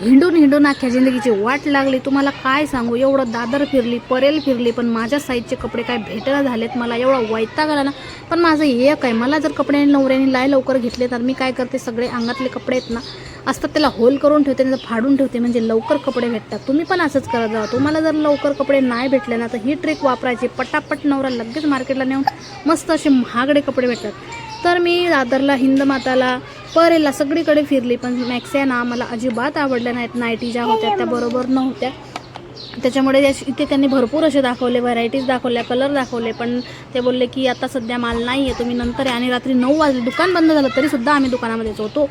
हिंडून हिंडून अख्ख्या जिंदगीची वाट लागली. तुम्हाला काय सांगू, एवढं दादर फिरली, परेल फिरली, पण माझ्या साईजचे कपडे काय भेटेना झालेत. मला एवढा वैताग आला ना. पण माझं एक आहे, मला जर कपडे नवऱ्याने लवकर घेतले तर मी काय करते, सगळे अंगातले कपडे आहेत ना असतात त्याला होल करून ठेवते, नाही फाडून ठेवते, म्हणजे लवकर कपडे भेटतात. तुम्ही पण असंच करत जा. तुम्हाला जर लवकर कपडे नाही भेटले ना तर ही ट्रिक वापरायची. पटापट नवरा लगेच मार्केटला नेऊन मस्त असे महागडे कपडे भेटतात. तर मी दादरला, हिंदमाताला, परेलला सगळीकडे फिरली, पण मॅक्स्या ना मला अजिबात आवडल्या नाहीत. नाईटी ज्या होत्या त्या बरोबर नव्हत्या. त्याच्यामुळे इथे त्यांनी भरपूर असे दाखवले, व्हरायटीज दाखवल्या, कलर दाखवले, पण ते बोलले की आता सध्या माल नाही आहे, तुम्ही नंतर या. आणि रात्री 9 वाजले, दुकान बंद झालं तरीसुद्धा आम्ही दुकानामध्येच होतो.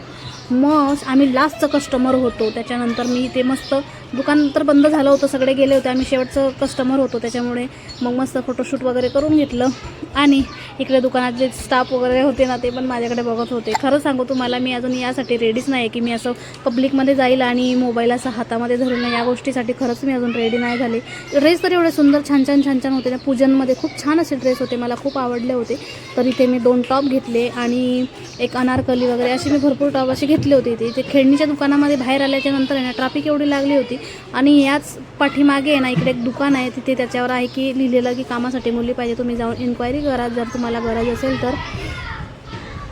मग आम्ही लास्टचं कस्टमर होतो. त्याच्यानंतर मी ते मस्त, दुकान तर बंद झालं होतं, सगळे गेले होते, आम्ही शेवटचं कस्टमर होतो. त्याच्यामुळे मग मस्त फोटोशूट वगैरे करून घेतलं. आणि इकडे दुकानात जे स्टाफ वगैरे होते ना ते पण माझ्याकडे बघत होते. खरं सांगू तुम्हाला, मी अजून यासाठी रेडीच नाही आहे की मी असं पब्लिकमध्ये जाईल आणि मोबाईल असं हातामध्ये धरून, या गोष्टीसाठी खरंच मी अजून रेडी नाही झाले. ड्रेस तर एवढे सुंदर छान छान होते ना, पूजनमध्ये खूप छान असे ड्रेस होते, मला खूप आवडले होते. तर इथे मी 2 टॉप घेतले आणि एक अनारकली वगैरे असे मी भरपूर टॉप असे घेतले होते. इथे खेळणीच्या दुकानामध्ये बाहेर आल्याच्या नंतर आहे ना ट्रॅफिक एवढी लागली होती. आणि याच पाठीमागे आहे ना इकडे एक दुकान आहे, तिथे त्याच्यावर आहे की लिहिलेलं की कामासाठी मुली पाहिजे, तुम्ही जाऊन इन्क्वायरी करा जर तुम्हाला गरज असेल तर.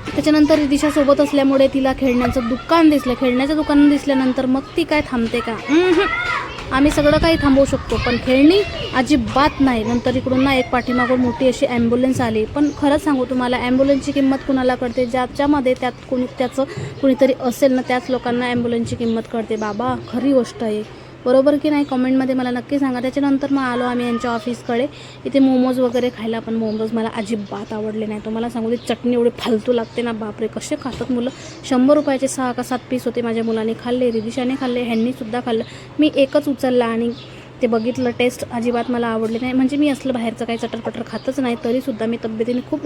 त्याच्यानंतर दिशासोबत असल्यामुळे तिला खेळण्याचं दुकान दिसलं. खेळण्याचं दुकान दिसल्यानंतर मग ती काय थांबते का? आम्ही सगळं काही थांबवू शकतो, पण खेळणी अजिबात नाही. नंतर इकडून ना एक पाठीमागून मोठी अशी ॲम्ब्युलन्स आली. पण खरंच सांगू तुम्हाला, ॲम्ब्युलन्सची किंमत कुणाला कळते? ज्याच्यामध्ये त्याचं कुणीतरी असेल ना, त्याच लोकांना ॲम्ब्युलन्सची किंमत कळते. बाबा, खरी गोष्ट आहे, बरोबर की नाही? कमेंटमध्ये मला नक्की सांगा. त्याच्यानंतर मग आलो आम्ही यांच्या ऑफिसकडे, इथे मोमोज वगैरे खायला. पण मोमोज मला अजिबात आवडले नाही. तुम्हाला सांगू, ती चटणी एवढी फालतू लागते ना, बापरे, कसे खातात मुलं. 100 रुपयाचे 6 का 7 पीस होते. माझ्या मुलाने खाल्ले, रिदिशाने खाल्ले, ह्यांनीसुद्धा खाल्लं. मी एकच उचलला आणि ते बघितलं. टेस्ट अजिबात मला आवडले नाही. म्हणजे मी असलं बाहेरचं काही चटरपटर खातच नाही, तरीसुद्धा मी तब्येतीने खूप